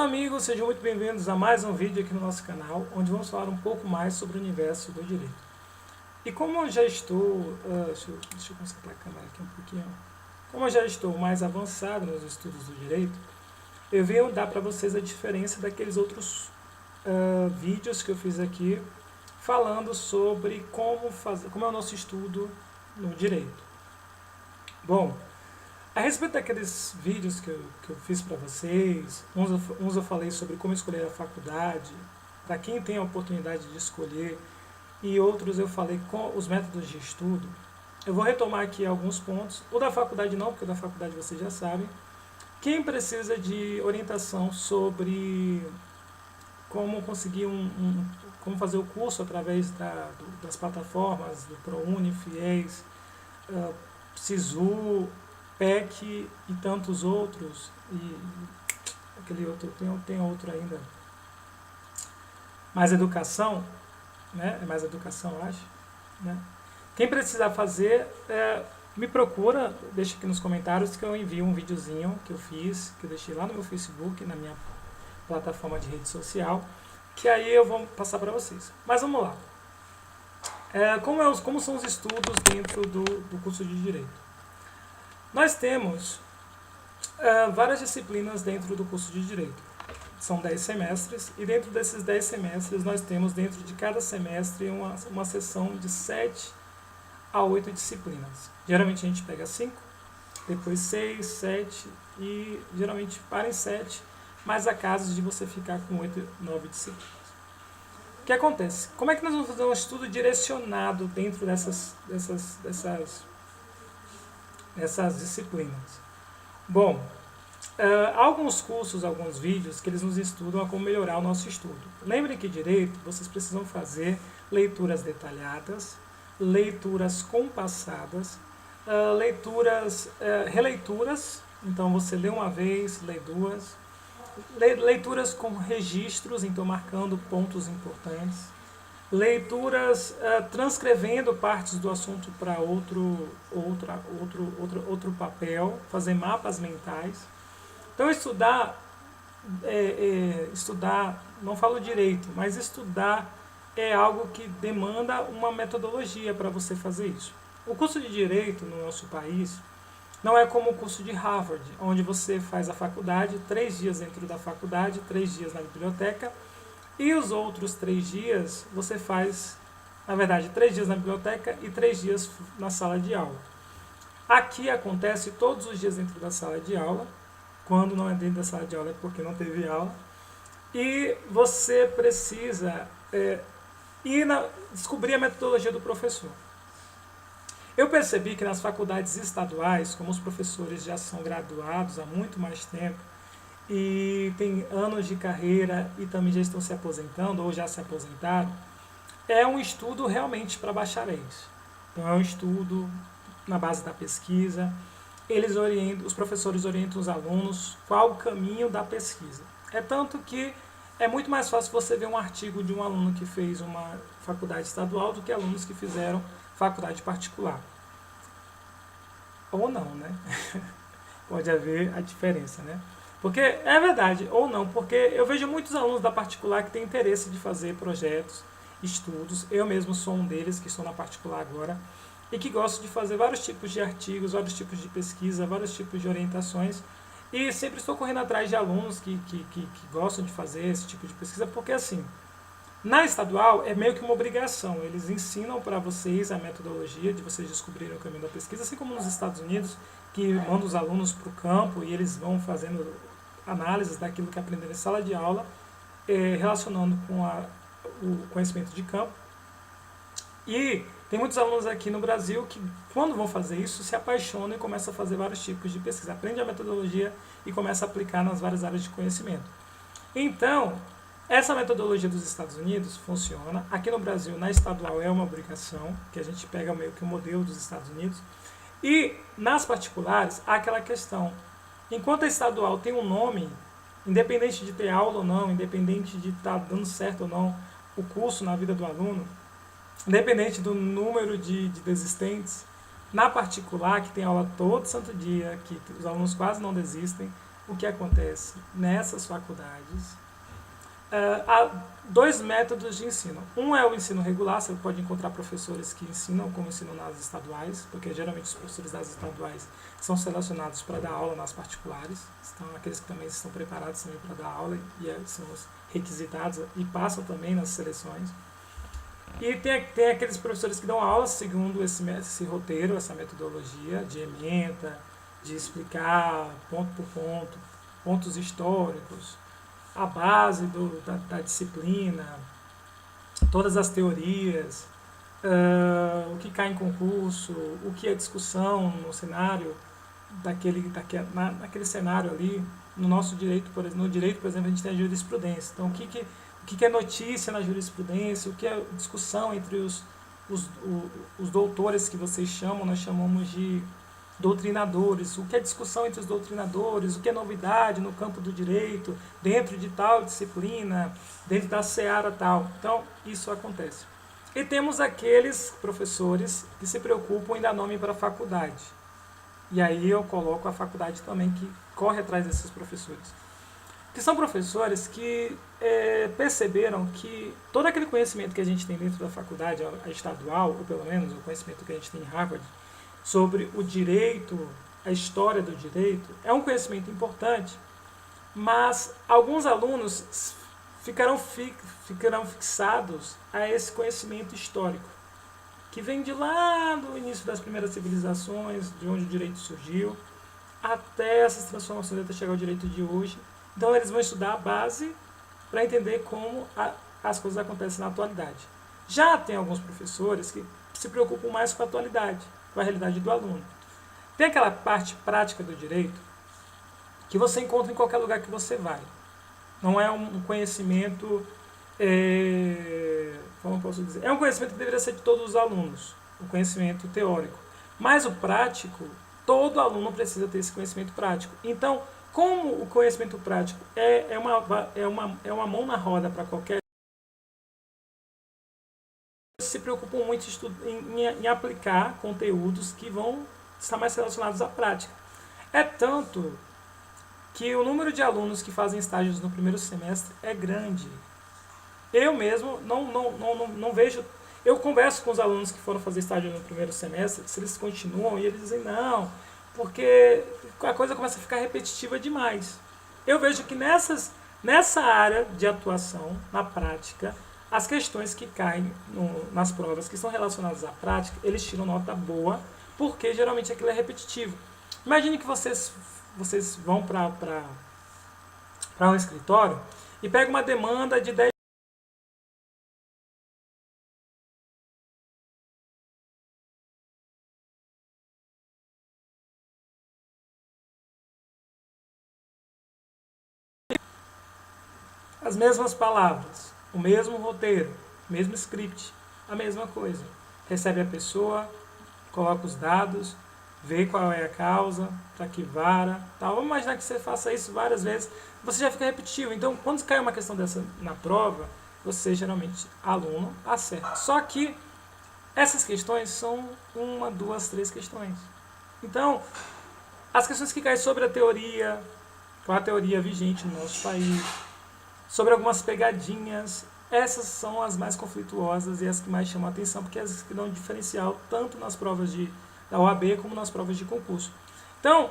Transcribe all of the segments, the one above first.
amigos, sejam muito bem-vindos a mais um vídeo aqui no nosso canal, onde vamos falar um pouco mais sobre o universo do direito. E como eu já estou, deixa eu concentrar a câmera aqui um pouquinho, como eu já estou mais avançado nos estudos do direito, eu venho dar para vocês a diferença daqueles outros vídeos que eu fiz aqui, falando sobre como é o nosso estudo no direito. Bom, a respeito daqueles vídeos que eu fiz para vocês, uns eu falei sobre como escolher a faculdade, para quem tem a oportunidade de escolher, e outros eu falei com os métodos de estudo. Eu vou retomar aqui alguns pontos. O da faculdade não, porque o da faculdade vocês já sabem. Quem precisa de orientação sobre como conseguir como fazer o curso através das plataformas do ProUni, FIES, SISU, PEC e tantos outros, e aquele outro, tem outro ainda, mais educação, né? É mais educação, eu acho, né? Quem precisar fazer, me procura, deixa aqui nos comentários que eu envio um videozinho que eu fiz, que eu deixei lá no meu Facebook, na minha plataforma de rede social, que aí eu vou passar para vocês. Mas vamos lá. Como são os estudos dentro do curso de Direito? Nós temos várias disciplinas dentro do curso de Direito. São 10 semestres, e dentro desses 10 semestres nós temos dentro de cada semestre uma seção de 7 a 8 disciplinas. Geralmente a gente pega 5, depois 6, 7 e geralmente para em 7, mas há casos de você ficar com 8, 9 disciplinas. O que acontece? Como é que nós vamos fazer um estudo direcionado dentro dessas disciplinas? Bom, há alguns cursos, alguns vídeos que eles nos estudam a como melhorar o nosso estudo. Lembrem que direito, vocês precisam fazer leituras detalhadas, leituras compassadas, releituras, então você lê uma vez, lê duas, leituras com registros, então marcando pontos importantes, leituras transcrevendo partes do assunto para outro papel, fazer mapas mentais. Então estudar, não falo direito, mas estudar é algo que demanda uma metodologia para você fazer isso. O curso de Direito no nosso país não é como o curso de Harvard, onde você faz a faculdade, 3 dias dentro da faculdade, 3 dias na biblioteca, e os outros 3 dias você faz, na verdade, 3 dias na biblioteca e 3 dias na sala de aula. Aqui acontece todos os dias dentro da sala de aula. Quando não é dentro da sala de aula é porque não teve aula. E você precisa descobrir a metodologia do professor. Eu percebi que nas faculdades estaduais, como os professores já são graduados há muito mais tempo, e tem anos de carreira e também já estão se aposentando ou já se aposentaram, é um estudo realmente para bacharéis. Então é um estudo na base da pesquisa. Os professores orientam os alunos qual o caminho da pesquisa. É tanto que é muito mais fácil você ver um artigo de um aluno que fez uma faculdade estadual do que alunos que fizeram faculdade particular. Ou não, né? Pode haver a diferença, né? Porque é verdade, ou não, porque eu vejo muitos alunos da particular que têm interesse de fazer projetos, estudos. Eu mesmo sou um deles, que estou na particular agora, e que gosto de fazer vários tipos de artigos, vários tipos de pesquisa, vários tipos de orientações, e sempre estou correndo atrás de alunos que gostam de fazer esse tipo de pesquisa, porque assim, na estadual é meio que uma obrigação, eles ensinam para vocês a metodologia de vocês descobrirem o caminho da pesquisa, assim como nos Estados Unidos, que mandam os alunos para o campo e eles vão fazendo análises daquilo que aprenderam em sala de aula, relacionando com o conhecimento de campo. E tem muitos alunos aqui no Brasil que, quando vão fazer isso, se apaixonam e começam a fazer vários tipos de pesquisa. Aprende a metodologia e começa a aplicar nas várias áreas de conhecimento. Então, essa metodologia dos Estados Unidos funciona. Aqui no Brasil, na estadual, é uma obrigação, que a gente pega meio que o modelo dos Estados Unidos. E nas particulares, há aquela questão. Enquanto a estadual tem um nome, independente de ter aula ou não, independente de estar dando certo ou não o curso na vida do aluno, independente do número de desistentes, na particular, que tem aula todo santo dia, que os alunos quase não desistem, o que acontece nessas faculdades, há dois métodos de ensino. Um é o ensino regular, você pode encontrar professores que ensinam como ensinam nas estaduais, porque geralmente os professores das estaduais são selecionados para dar aula nas particulares, então aqueles que também estão preparados também para dar aula e são os requisitados e passam também nas seleções. E tem aqueles professores que dão aula segundo esse roteiro, essa metodologia de ementa, de explicar ponto por ponto, pontos históricos, a base da disciplina, todas as teorias, o que cai em concurso, o que é discussão no cenário, naquele cenário ali. No nosso direito, por exemplo, a gente tem a jurisprudência. Então, o que é notícia na jurisprudência, o que é discussão entre os doutores que vocês chamam, nós chamamos de doutrinadores, o que é discussão entre os doutrinadores, o que é novidade no campo do direito, dentro de tal disciplina, dentro da seara tal. Então, isso acontece. E temos aqueles professores que se preocupam em dar nome para a faculdade. E aí eu coloco a faculdade também, que corre atrás desses professores. Que são professores que perceberam que todo aquele conhecimento que a gente tem dentro da faculdade, a estadual, ou pelo menos o conhecimento que a gente tem em Harvard, sobre o direito, a história do direito, é um conhecimento importante, mas alguns alunos ficarão fixados a esse conhecimento histórico, que vem de lá do início das primeiras civilizações, de onde o direito surgiu, até essas transformações até chegar ao direito de hoje. Então eles vão estudar a base para entender como as coisas acontecem na atualidade. Já tem alguns professores que se preocupam mais com a atualidade, com a realidade do aluno. Tem aquela parte prática do direito que você encontra em qualquer lugar que você vai. Não é um conhecimento, como posso dizer, é um conhecimento que deveria ser de todos os alunos, o conhecimento teórico. Mas o prático, todo aluno precisa ter esse conhecimento prático. Então, como o conhecimento prático é uma mão na roda para qualquer, se preocupam muito em aplicar conteúdos que vão estar mais relacionados à prática. É tanto que o número de alunos que fazem estágios no primeiro semestre é grande. Eu mesmo não vejo. Eu converso com os alunos que foram fazer estágio no primeiro semestre, se eles continuam, e eles dizem não, porque a coisa começa a ficar repetitiva demais. Eu vejo que nessa área de atuação, na prática, as questões que caem nas provas que são relacionadas à prática, eles tiram nota boa, porque geralmente aquilo é repetitivo. Imagine que vocês vão para um escritório e pegam uma demanda de 10. As mesmas palavras, o mesmo roteiro, o mesmo script, a mesma coisa. Recebe a pessoa, coloca os dados, vê qual é a causa, para que vara, tal. Vamos imaginar que você faça isso várias vezes, você já fica repetitivo. Então, quando cai uma questão dessa na prova, você geralmente, aluno, acerta. Só que essas questões são 1, 2, 3 questões. Então, as questões que caem sobre a teoria, qual a teoria vigente no nosso país, sobre algumas pegadinhas, essas são as mais conflituosas e as que mais chamam a atenção, porque as que dão um diferencial tanto nas provas da OAB como nas provas de concurso. Então,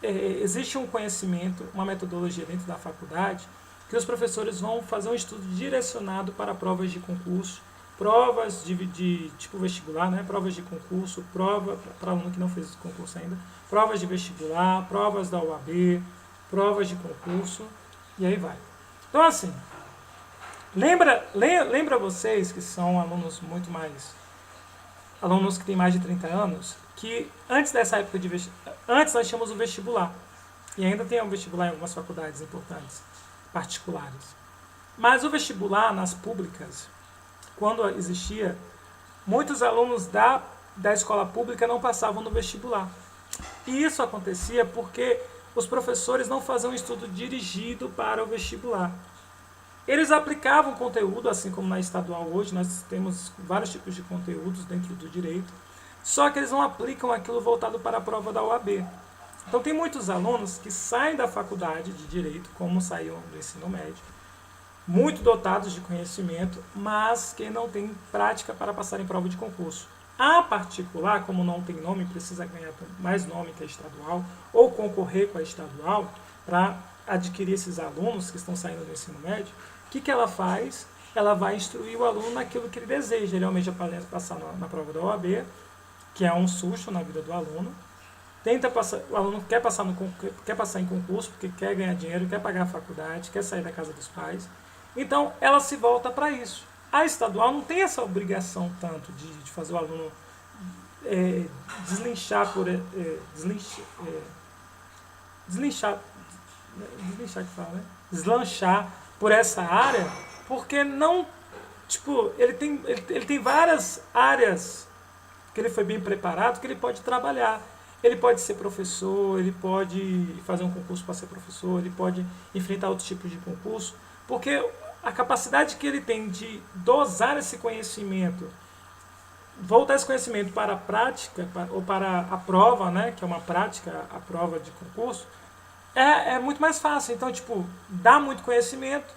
existe um conhecimento, uma metodologia dentro da faculdade, que os professores vão fazer um estudo direcionado para provas de concurso, provas de tipo vestibular, né? Provas de concurso, prova para aluno que não fez concurso ainda, provas de vestibular, provas da OAB, provas de concurso, e aí vai. Então, assim, lembra vocês que são alunos muito mais, alunos que têm mais de 30 anos, que antes dessa época antes nós tínhamos o vestibular, e ainda tem o vestibular em algumas faculdades importantes, particulares. Mas o vestibular nas públicas, quando existia, muitos alunos da escola pública não passavam no vestibular. E isso acontecia porque os professores não faziam um estudo dirigido para o vestibular. Eles aplicavam conteúdo, assim como na estadual hoje, nós temos vários tipos de conteúdos dentro do direito, só que eles não aplicam aquilo voltado para a prova da OAB. Então tem muitos alunos que saem da faculdade de Direito, como saíram do ensino médio, muito dotados de conhecimento, mas que não têm prática para passar em prova de concurso. A particular, como não tem nome, precisa ganhar mais nome que a estadual, ou concorrer com a estadual, para adquirir esses alunos que estão saindo do ensino médio, o que ela faz? Ela vai instruir o aluno naquilo que ele deseja. Ele almeja passar na prova da OAB, que é um susto na vida do aluno. O aluno quer passar em concurso, porque quer ganhar dinheiro, quer pagar a faculdade, quer sair da casa dos pais. Então, ela se volta para isso. A estadual não tem essa obrigação tanto de fazer o aluno deslanchar por essa área, porque não, tipo, ele tem várias áreas que ele foi bem preparado, que ele pode trabalhar. Ele pode ser professor, ele pode fazer um concurso para ser professor, ele pode enfrentar outros tipos de concurso, porque a capacidade que ele tem de dosar esse conhecimento, voltar esse conhecimento para a prática, ou para a prova, né, que é uma prática, a prova de concurso, é muito mais fácil. Então, tipo, dá muito conhecimento,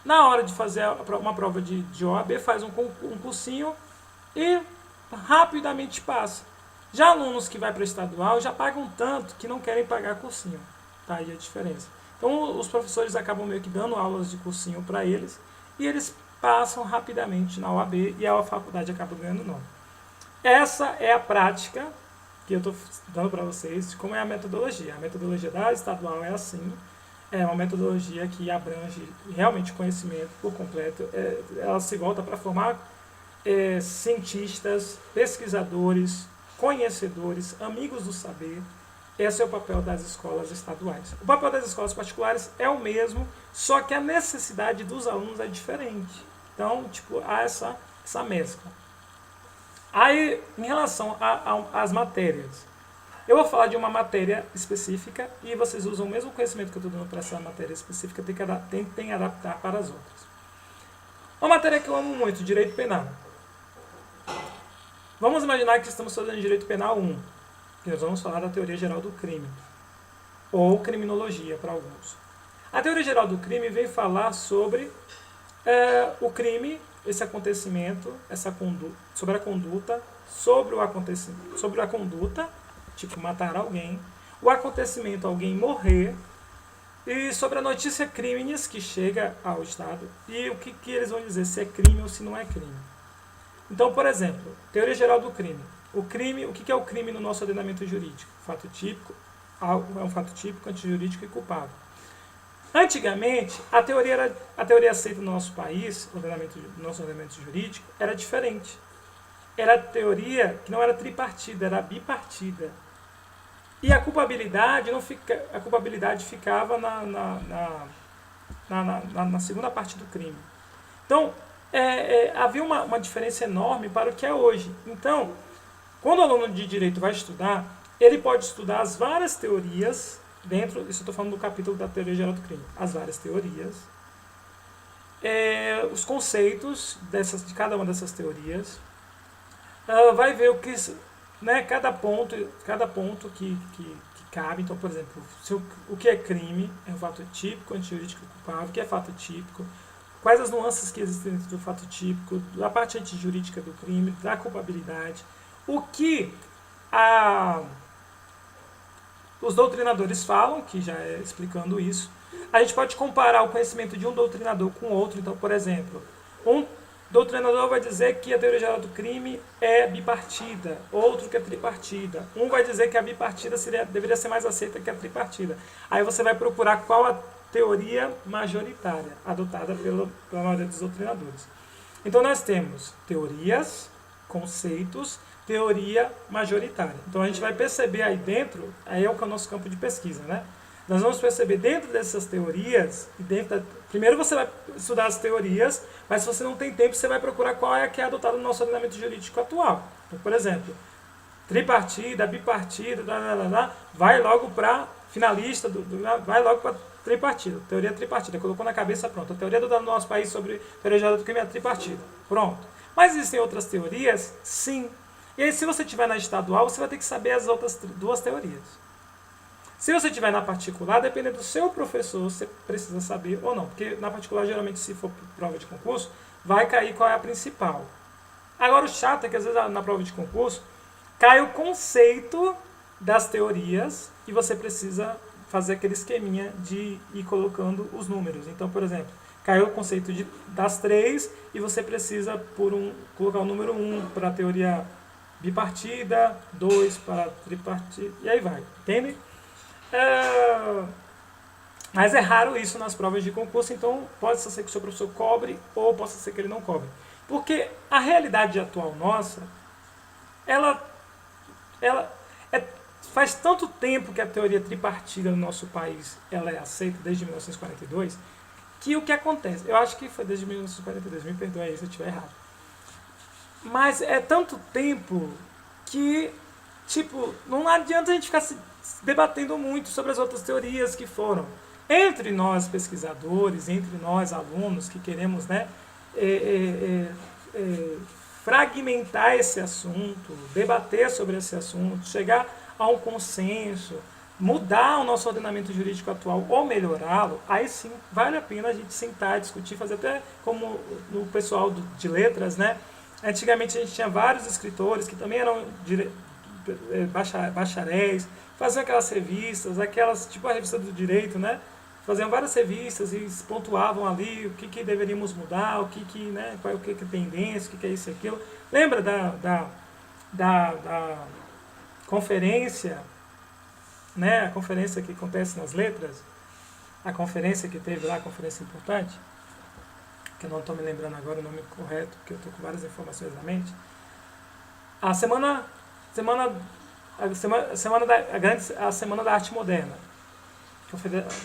na hora de fazer uma prova de OAB, faz um cursinho e rapidamente passa. Já alunos que vai para o estadual já pagam tanto que não querem pagar cursinho. Tá aí a diferença. Então os professores acabam meio que dando aulas de cursinho para eles e eles passam rapidamente na OAB e a faculdade acaba ganhando nome. Essa é a prática que eu estou dando para vocês de como é a metodologia. A metodologia da estadual é assim. É uma metodologia que abrange realmente conhecimento por completo. Ela se volta para formar cientistas, pesquisadores, conhecedores, amigos do saber. Esse é o papel das escolas estaduais. O papel das escolas particulares é o mesmo, só que a necessidade dos alunos é diferente. Então, tipo, há essa mescla. Aí, em relação às matérias, eu vou falar de uma matéria específica e vocês usam o mesmo conhecimento que eu estou dando para essa matéria específica, tentem adaptar para as outras. Uma matéria que eu amo muito, Direito Penal. Vamos imaginar que estamos fazendo Direito Penal 1, que nós vamos falar da teoria geral do crime, ou criminologia para alguns. A teoria geral do crime vem falar sobre o crime, esse acontecimento, sobre a conduta, sobre a conduta, tipo matar alguém, o acontecimento, alguém morrer, e sobre a notícia crimes que chega ao Estado, e o que eles vão dizer, se é crime ou se não é crime. Então, por exemplo, teoria geral do crime. O que é o crime no nosso ordenamento jurídico? Fato típico, é um fato típico, antijurídico e culpável. Antigamente, a teoria aceita no nosso país, no nosso ordenamento jurídico, era diferente. Era a teoria que não era tripartida, era bipartida. E a culpabilidade ficava na segunda parte do crime. Então, havia uma diferença enorme para o que é hoje. Então, quando o aluno de direito vai estudar, ele pode estudar as várias teorias, isso eu estou falando do capítulo da teoria geral do crime, as várias teorias, os conceitos de cada uma dessas teorias, vai ver cada ponto que cabe. Então, por exemplo, o que é crime é um fato típico, antijurídico e culpável, o que é fato típico, quais as nuances que existem dentro do fato típico, da parte antijurídica do crime, da culpabilidade, o que os doutrinadores falam, que já é explicando isso. A gente pode comparar o conhecimento de um doutrinador com outro. Então, por exemplo, um doutrinador vai dizer que a teoria geral do crime é bipartida, outro que é tripartida. Um vai dizer que a bipartida deveria ser mais aceita que a tripartida. Aí você vai procurar qual a teoria majoritária adotada pela maioria dos doutrinadores. Então nós temos teorias, conceitos, teoria majoritária. Então a gente vai perceber aí dentro, aí é o nosso campo de pesquisa, né? Nós vamos perceber dentro dessas teorias, primeiro você vai estudar as teorias, mas se você não tem tempo, você vai procurar qual é a que é adotada no nosso ordenamento jurídico atual. Então, por exemplo, tripartida, bipartida, vai logo para finalista, vai logo para tripartida, teoria tripartida, colocou na cabeça, pronto. A teoria do nosso país sobre teoria geral do crime é tripartida, pronto. Mas existem outras teorias? Sim. E aí, se você estiver na estadual, você vai ter que saber as outras duas teorias. Se você tiver na particular, dependendo do seu professor, você precisa saber ou não. Porque na particular, geralmente, se for prova de concurso, vai cair qual é a principal. Agora, o chato é que, às vezes, na prova de concurso, cai o conceito das teorias e você precisa fazer aquele esqueminha de ir colocando os números. Então, por exemplo, caiu o conceito das 3 e você precisa colocar o número 1 para a teoria bipartida, 2 para a tripartida, e aí vai, entende? Mas é raro isso nas provas de concurso, então pode ser que o seu professor cobre ou possa ser que ele não cobre. Porque a realidade atual nossa, faz tanto tempo que a teoria tripartida no nosso país ela é aceita, desde 1942, que o que acontece? Eu acho que foi desde 1942, me perdoe aí se eu estiver errado. Mas é tanto tempo que, tipo, não adianta a gente ficar se debatendo muito sobre as outras teorias que foram. Entre nós pesquisadores, entre nós alunos que queremos, né, fragmentar esse assunto, debater sobre esse assunto, chegar a um consenso, mudar o nosso ordenamento jurídico atual ou melhorá-lo, aí sim vale a pena a gente sentar, discutir, fazer até como no pessoal de letras, né? Antigamente a gente tinha vários escritores que também eram bacharéis, faziam aquelas revistas, tipo a revista do direito, né? Faziam várias revistas e pontuavam ali o que deveríamos mudar, né, qual é que é tendência, o que é isso e aquilo. Lembra da conferência, né, a conferência que acontece nas letras, a conferência que teve lá, a conferência importante, que eu não estou me lembrando agora o nome correto, porque eu estou com várias informações na mente. A Semana da Arte Moderna.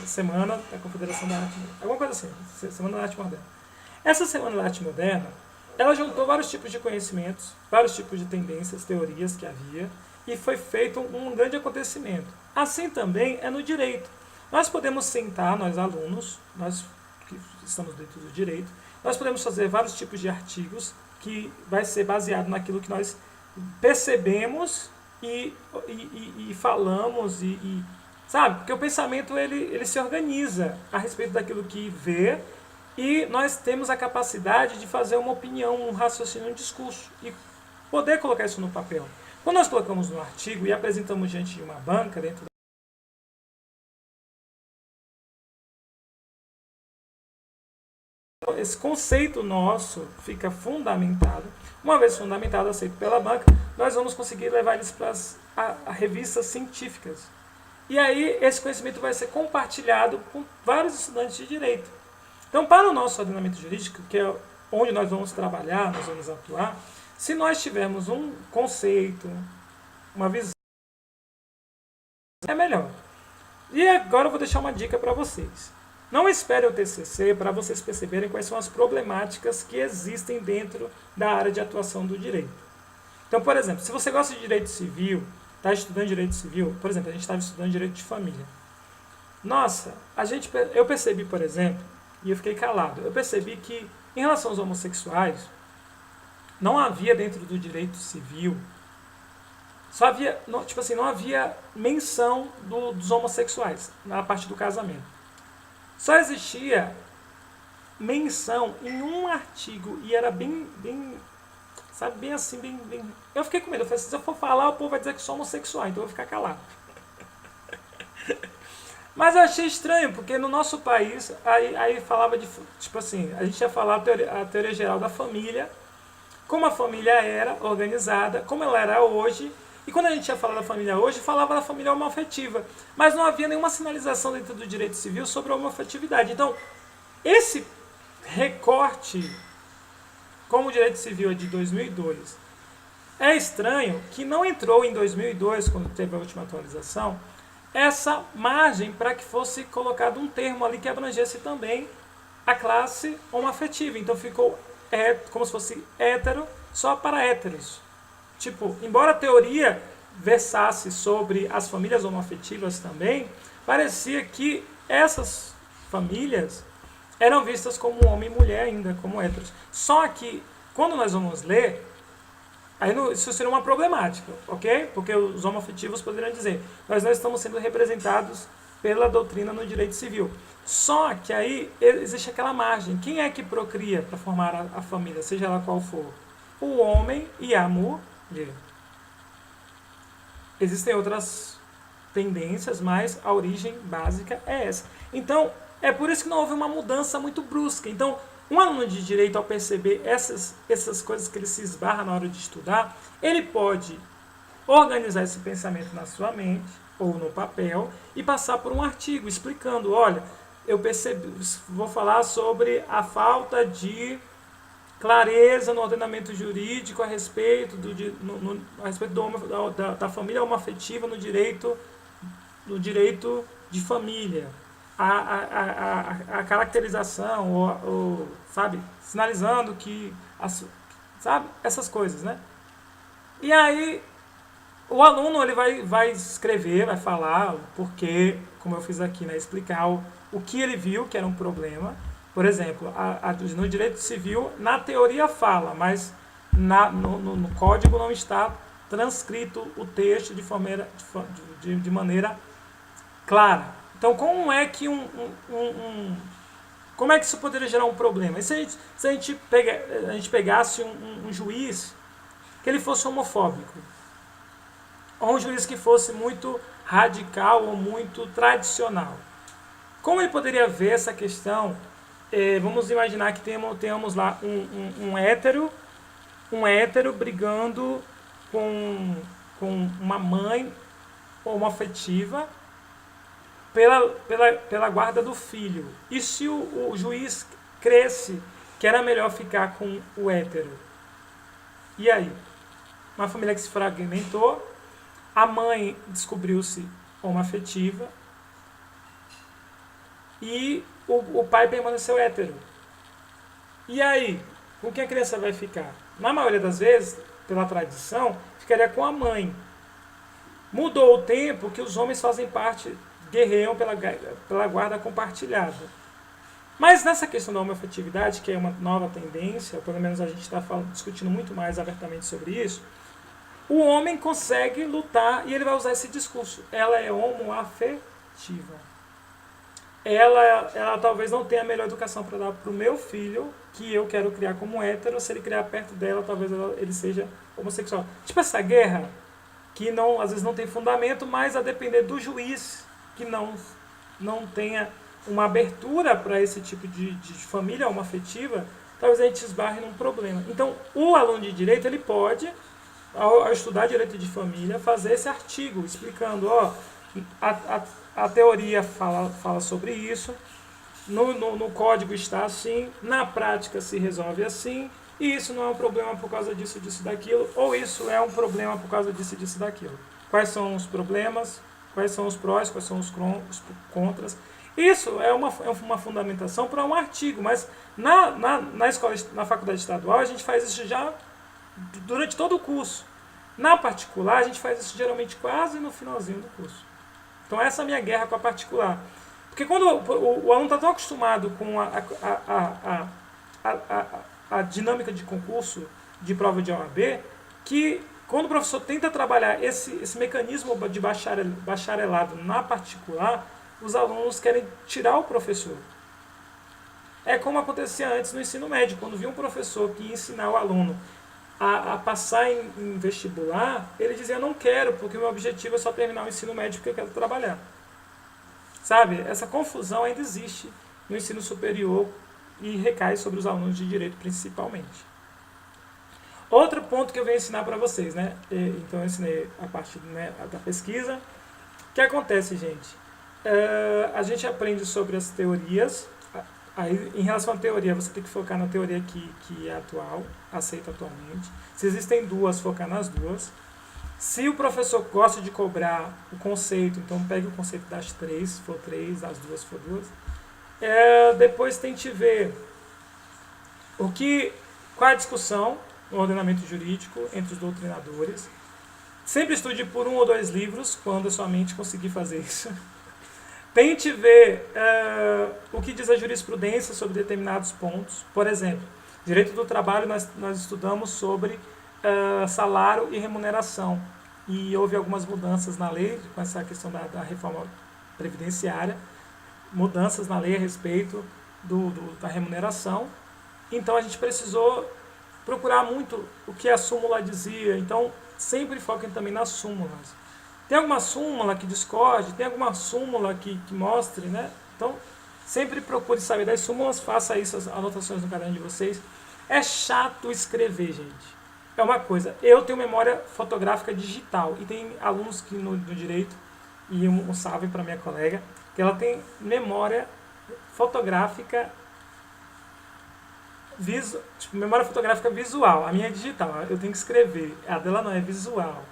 Semana da Confederação da Arte Moderna. Alguma coisa assim, Semana da Arte Moderna. Essa Semana da Arte Moderna, ela juntou vários tipos de conhecimentos, vários tipos de tendências, teorias que havia, e foi feito um grande acontecimento. Assim também é no direito. Nós podemos sentar, nós alunos, nós que estamos dentro do direito, nós podemos fazer vários tipos de artigos que vai ser baseado naquilo que nós percebemos e falamos sabe? Porque o pensamento ele se organiza a respeito daquilo que vê e nós temos a capacidade de fazer uma opinião, um raciocínio, um discurso e poder colocar isso no papel. Quando nós colocamos no artigo e apresentamos diante de uma banca dentro esse conceito nosso fica fundamentado. Uma vez fundamentado, aceito pela banca, nós vamos conseguir levar eles para as revistas científicas. E aí esse conhecimento vai ser compartilhado com vários estudantes de direito. Então, para o nosso ordenamento jurídico, que é onde nós vamos trabalhar, nós vamos atuar, se nós tivermos um conceito, uma visão, é melhor. E agora eu vou deixar uma dica para vocês. Não espere o TCC para vocês perceberem quais são as problemáticas que existem dentro da área de atuação do direito. Então, por exemplo, se você gosta de direito civil, está estudando direito civil, por exemplo, a gente estava estudando direito de família. Nossa, eu percebi, por exemplo, e eu fiquei calado, eu percebi que em relação aos homossexuais, não havia dentro do direito civil, só havia, tipo assim, não havia menção dos homossexuais na parte do casamento. Só existia menção em um artigo e era bem sabe, bem assim, bem... Eu fiquei com medo, eu falei assim, se eu for falar, o povo vai dizer que sou homossexual, então eu vou ficar calado. Mas eu achei estranho, porque no nosso país, aí falava de, tipo assim, a gente ia falar a teoria geral da família, como a família era organizada, como ela era hoje, e quando a gente ia falar da família hoje, falava da família homoafetiva, mas não havia nenhuma sinalização dentro do direito civil sobre a homoafetividade. Então, esse recorte, como o direito civil é de 2002, é estranho que não entrou em 2002, quando teve a última atualização, essa margem para que fosse colocado um termo ali que abrangesse também a classe homoafetiva. Então ficou como se fosse hétero só para héteros. Tipo, embora a teoria versasse sobre as famílias homoafetivas também, parecia que essas famílias eram vistas como homem e mulher ainda, como héteros. Só que, quando nós vamos ler, Aí isso seria uma problemática, ok? Porque os homoafetivos poderiam dizer, nós não estamos sendo representados pela doutrina no direito civil. Só que aí existe aquela margem. Quem é que procria para formar a família, seja ela qual for? O homem e a mulher. Existem outras tendências, mas a origem básica é essa. Então, é por isso que não houve uma mudança muito brusca. Então, um aluno de direito, ao perceber essas coisas que ele se esbarra na hora de estudar, ele pode organizar esse pensamento na sua mente ou no papel e passar por um artigo explicando, olha, eu percebi, vou falar sobre a falta de clareza no ordenamento jurídico a respeito, da família homoafetiva no direito de família. A caracterização, sabe, sinalizando que, sabe, essas coisas, né? E aí, o aluno ele vai escrever, vai falar o porquê, como eu fiz aqui, né, explicar o que ele viu que era um problema. Por exemplo, no direito civil, na teoria fala, mas no código não está transcrito o texto de maneira clara. Então, como é que como é que isso poderia gerar um problema? E se a gente pegasse um juiz que ele fosse homofóbico, ou um juiz que fosse muito radical ou muito tradicional, como ele poderia ver essa questão? Vamos imaginar que tenhamos lá um hétero brigando com uma mãe homoafetiva pela guarda do filho. E se o juiz cresce que era melhor ficar com o hétero? E aí? Uma família que se fragmentou, a mãe descobriu-se homoafetiva e o pai permaneceu hétero. E aí? Com quem a criança vai ficar? Na maioria das vezes, pela tradição, ficaria com a mãe. Mudou o tempo que os homens fazem parte, guerreiam pela guarda compartilhada. Mas nessa questão da homoafetividade, que é uma nova tendência, ou pelo menos a gente está discutindo muito mais abertamente sobre isso, o homem consegue lutar e ele vai usar esse discurso. Ela é homoafetiva. Ela talvez não tenha a melhor educação para dar para o meu filho, que eu quero criar como hétero. Se ele criar perto dela, talvez ele seja homossexual. Tipo essa guerra, que às vezes não tem fundamento, mas a depender do juiz, que não tenha uma abertura para esse tipo de família homoafetiva, talvez a gente esbarre num problema. Então, o aluno de direito, ele pode, ao estudar direito de família, fazer esse artigo explicando, a teoria fala sobre isso, no código está assim, na prática se resolve assim, e isso não é um problema por causa disso, disso, daquilo, ou isso é um problema por causa disso, disso, daquilo. Quais são os problemas, quais são os prós, quais são os contras. Isso é uma fundamentação para um artigo, mas na faculdade estadual a gente faz isso já durante todo o curso. Na particular, a gente faz isso geralmente quase no finalzinho do curso. Então essa é a minha guerra com a particular. Porque quando o aluno está tão acostumado com a dinâmica de concurso, de prova de OAB, que quando o professor tenta trabalhar esse mecanismo de bacharelado na particular, os alunos querem tirar o professor. É como acontecia antes no ensino médio, quando via um professor que ia ensinar o aluno a passar em vestibular, ele dizia, não quero, porque o meu objetivo é só terminar o ensino médio porque eu quero trabalhar. Sabe? Essa confusão ainda existe no ensino superior e recai sobre os alunos de direito principalmente. Outro ponto que eu venho ensinar para vocês, né? Então eu ensinei a parte, né, da pesquisa. O que acontece, gente? A gente aprende sobre as teorias. Aí, em relação à teoria, você tem que focar na teoria que é atual, aceita atualmente. Se existem duas, focar nas duas. Se o professor gosta de cobrar o conceito, então pegue o conceito das três, se for três, das duas, se for duas. Depois tente ver qual é a discussão no ordenamento jurídico entre os doutrinadores. Sempre estude por 1 ou 2 livros, quando a sua mente conseguir fazer isso. Tente ver o que diz a jurisprudência sobre determinados pontos. Por exemplo, direito do trabalho, nós estudamos sobre salário e remuneração. E houve algumas mudanças na lei, com essa questão da reforma previdenciária, mudanças na lei a respeito da remuneração. Então a gente precisou procurar muito o que a súmula dizia. Então sempre foquem também nas súmulas. Tem alguma súmula que discorde, tem alguma súmula que mostre, né? Então sempre procure saber das súmulas, faça isso, as anotações no caderno de vocês. É chato escrever, gente. É uma coisa, eu tenho memória fotográfica digital e tem alunos que no direito, e um salve para minha colega, que ela tem memória fotográfica memória fotográfica visual. A minha é digital, eu tenho que escrever, a dela não, é visual.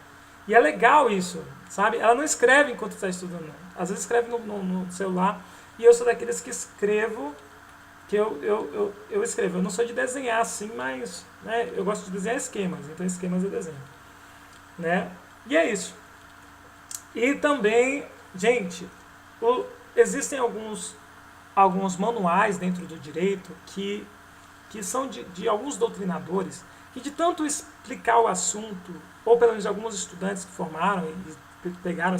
E é legal isso, sabe? Ela não escreve enquanto está estudando, não. Às vezes escreve no celular, e eu sou daqueles que escrevo, que eu escrevo. Eu não sou de desenhar assim, mas né, eu gosto de desenhar esquemas, então esquemas eu desenho. Né? E é isso. E também, gente, existem alguns manuais dentro do direito que são de alguns doutrinadores, que de tanto explicar o assunto, ou pelo menos de alguns estudantes que formaram e pegaram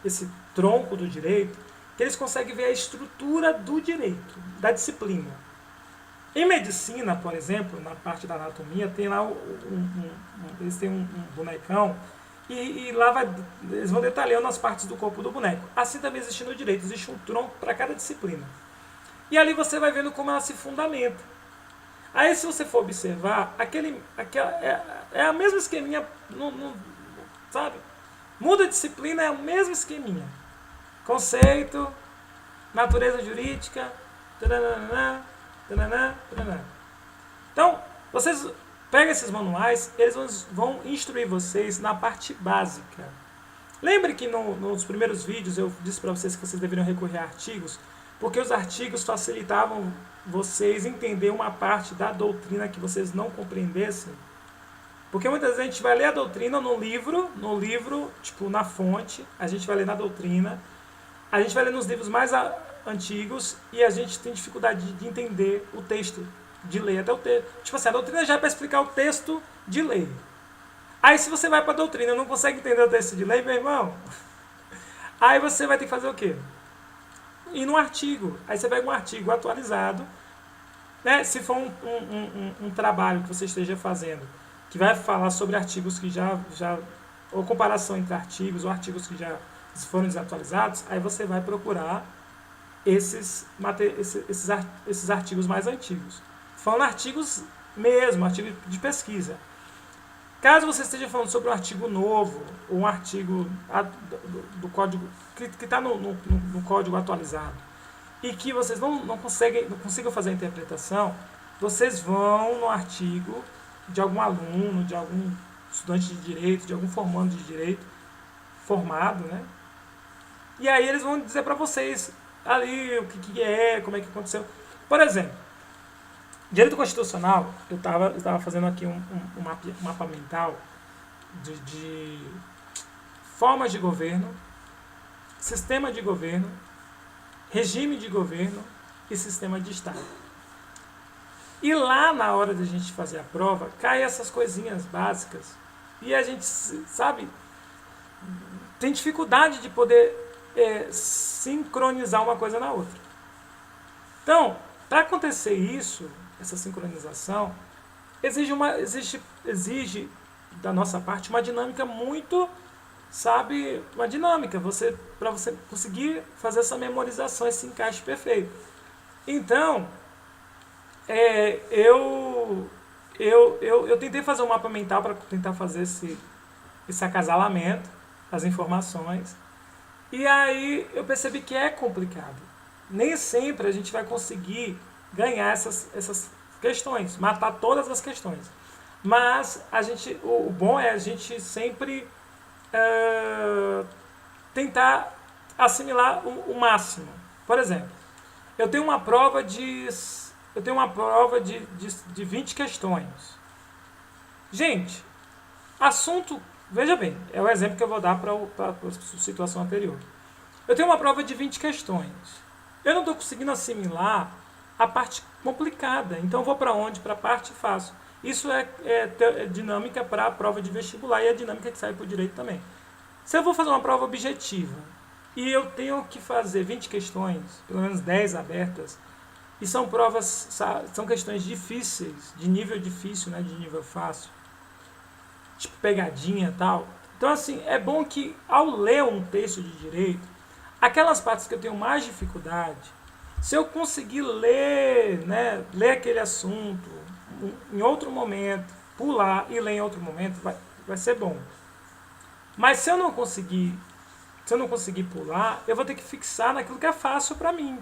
esse tronco do direito, que eles conseguem ver a estrutura do direito, da disciplina. Em medicina, por exemplo, na parte da anatomia, tem lá eles têm um bonecão e lá eles vão detalhando as partes do corpo do boneco. Assim também existe no direito, existe um tronco para cada disciplina. E ali você vai vendo como ela se fundamenta. Aí se você for observar, é a mesma esqueminha, sabe? Muda a disciplina, é o mesmo esqueminha. Conceito, natureza jurídica, tananana, tananana, tananana. Então, vocês pegam esses manuais, eles vão instruir vocês na parte básica. Lembre que nos primeiros vídeos eu disse para vocês que vocês deveriam recorrer a artigos, porque os artigos facilitavam vocês entender uma parte da doutrina que vocês não compreendessem. Porque muitas vezes a gente vai ler a doutrina no livro, tipo na fonte, a gente vai ler na doutrina, a gente vai ler nos livros mais antigos e a gente tem dificuldade de entender o texto, de ler até o texto. Tipo assim, a doutrina já é para explicar o texto de lei. Aí se você vai para a doutrina e não consegue entender o texto de lei, meu irmão, aí você vai ter que fazer o quê? Ir no artigo. Aí você pega um artigo atualizado, né? Se for um trabalho que você esteja fazendo, que vai falar sobre artigos que ou comparação entre artigos, ou artigos que já foram desatualizados, aí você vai procurar esses artigos mais antigos. Falando artigos mesmo, artigo de pesquisa. Caso você esteja falando sobre um artigo novo, ou um artigo do código que está no código atualizado, e que vocês não consigam fazer a interpretação, vocês vão no artigo de algum aluno, de algum estudante de direito, de algum formando de direito, formado, né? E aí eles vão dizer para vocês ali o que é, como é que aconteceu. Por exemplo, direito constitucional, eu estava fazendo aqui um mapa mental de formas de governo, sistema de governo, regime de governo e sistema de Estado. E lá na hora de a gente fazer a prova, cai essas coisinhas básicas e a gente, sabe, tem dificuldade de poder sincronizar uma coisa na outra. Então, para acontecer isso, essa sincronização, exige da nossa parte uma dinâmica muito, sabe, uma dinâmica, para você conseguir fazer essa memorização, esse encaixe perfeito. Então, eu tentei fazer um mapa mental para tentar fazer esse acasalamento, as informações, e aí eu percebi que é complicado. Nem sempre a gente vai conseguir ganhar essas questões, matar todas as questões. Mas o bom é a gente sempre tentar assimilar o máximo. Por exemplo, eu tenho uma prova de 20 questões. Gente, assunto, veja bem, é o exemplo que eu vou dar para a situação anterior. Eu tenho uma prova de 20 questões. Eu não estou conseguindo assimilar a parte complicada. Então eu vou para onde? Para a parte fácil. Isso é dinâmica para a prova de vestibular e a dinâmica que sai para o direito também. Se eu vou fazer uma prova objetiva e eu tenho que fazer 20 questões, pelo menos 10 abertas, e são provas, são questões difíceis, de nível difícil, né, de nível fácil, tipo pegadinha e tal. Então, assim, é bom que ao ler um texto de direito, aquelas partes que eu tenho mais dificuldade, se eu conseguir ler, né, ler aquele assunto em outro momento, pular e ler em outro momento, vai ser bom. Mas se eu não conseguir pular, eu vou ter que fixar naquilo que é fácil para mim.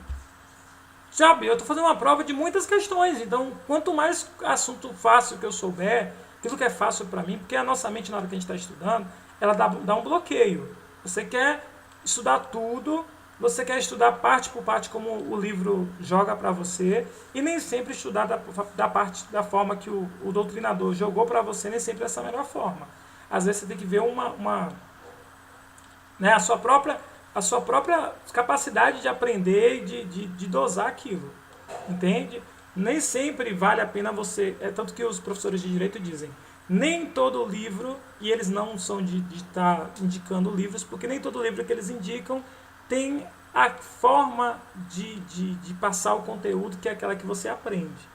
Sabe, eu estou fazendo uma prova de muitas questões, então quanto mais assunto fácil que eu souber, aquilo que é fácil para mim, porque a nossa mente na hora que a gente está estudando, ela dá um bloqueio. Você quer estudar tudo, você quer estudar parte por parte como o livro joga para você, e nem sempre estudar da forma que o doutrinador jogou para você, nem sempre é essa a melhor forma. Às vezes você tem que ver né, a sua própria capacidade de aprender e de dosar aquilo, entende? Nem sempre vale a pena você, tanto que os professores de direito dizem, nem todo livro, e eles não são de estar indicando livros, porque nem todo livro que eles indicam tem a forma de passar o conteúdo que é aquela que você aprende.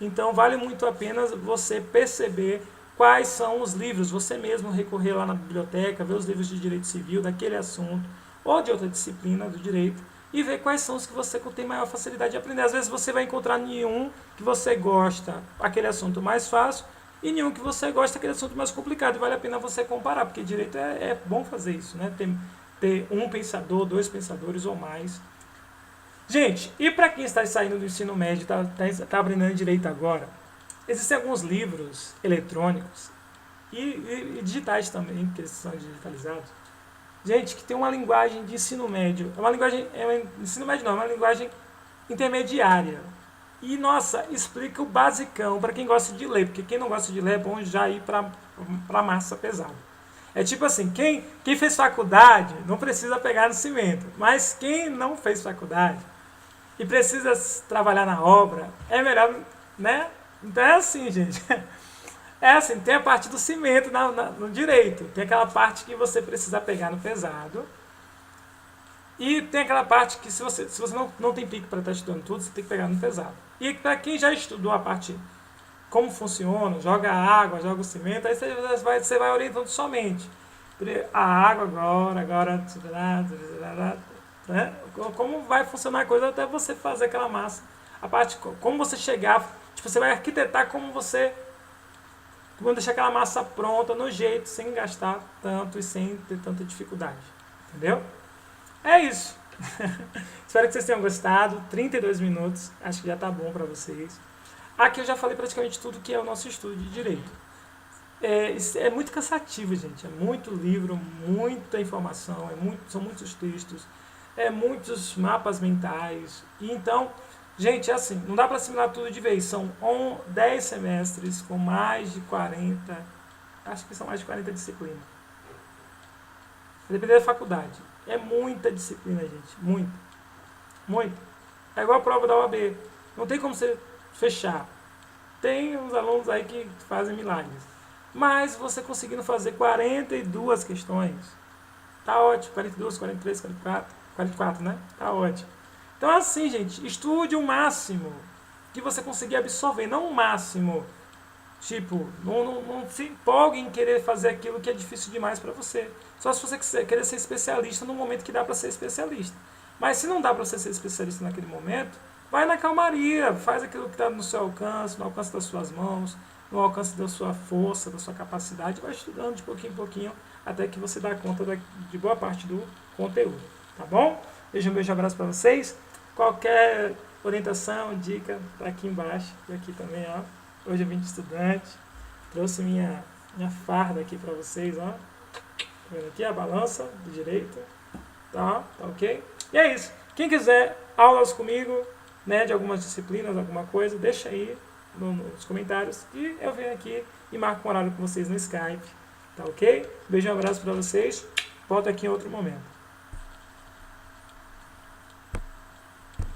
Então vale muito a pena você perceber quais são os livros, você mesmo recorrer lá na biblioteca, ver os livros de direito civil daquele assunto, ou de outra disciplina do direito, e ver quais são os que você tem maior facilidade de aprender. Às vezes você vai encontrar nenhum que você gosta, aquele assunto mais fácil, e nenhum que você gosta, aquele assunto mais complicado. E vale a pena você comparar, porque direito é bom fazer isso, né? Ter um pensador, 2 pensadores ou mais. Gente, e para quem está saindo do ensino médio, está aprendendo direito agora, existem alguns livros eletrônicos e digitais também, que eles são digitalizados. Gente, que tem uma linguagem de ensino médio. Ensino médio não, é uma linguagem intermediária. E, nossa, explica o basicão para quem gosta de ler, porque quem não gosta de ler é bom já ir para massa pesada. É tipo assim, quem fez faculdade não precisa pegar no cimento, mas quem não fez faculdade e precisa trabalhar na obra, é melhor, né? Então é assim, gente. É assim, tem a parte do cimento no direito, tem aquela parte que você precisa pegar no pesado, e tem aquela parte que se você não tem pique para estar estudando tudo, você tem que pegar no pesado. E para quem já estudou a parte como funciona, joga a água, joga o cimento, aí você vai orientando somente. A água agora, né? Como vai funcionar a coisa até você fazer aquela massa. A parte, como você chegar, tipo, você vai arquitetar como deixar aquela massa pronta, no jeito, sem gastar tanto e sem ter tanta dificuldade. Entendeu? É isso. Espero que vocês tenham gostado. 32 minutos, acho que já tá bom para vocês. Aqui eu já falei praticamente tudo que é o nosso estudo de direito. É muito cansativo, gente. É muito livro, muita informação, são muitos textos, muitos mapas mentais. E então, gente, é assim, não dá para assimilar tudo de vez. São 10 semestres com mais de 40, acho que são mais de 40 disciplinas. Dependendo da faculdade. É muita disciplina, gente. Muita. Muito. É igual a prova da OAB. Não tem como você fechar. Tem uns alunos aí que fazem milagres. Mas você conseguindo fazer 42 questões, tá ótimo. 42, 43, 44, né? Tá ótimo. Então assim, gente, estude o máximo que você conseguir absorver, não o máximo. Tipo, não se empolgue em querer fazer aquilo que é difícil demais para você. Só se você querer ser especialista no momento que dá para ser especialista. Mas se não dá para você ser especialista naquele momento, vai na calmaria, faz aquilo que está no seu alcance, no alcance das suas mãos, no alcance da sua força, da sua capacidade, vai estudando de pouquinho em pouquinho, até que você dá conta de boa parte do conteúdo. Tá bom? Um beijo, abraço para vocês. Qualquer orientação, dica, tá aqui embaixo e aqui também, ó. Hoje eu vim de estudante, trouxe minha farda aqui para vocês, ó. Tá vendo aqui a balança do direito, tá ok? E é isso. Quem quiser aulas comigo, né, de algumas disciplinas, alguma coisa, deixa aí nos comentários e eu venho aqui e marco um horário com vocês no Skype, tá ok? Beijo e abraço para vocês, volto aqui em outro momento.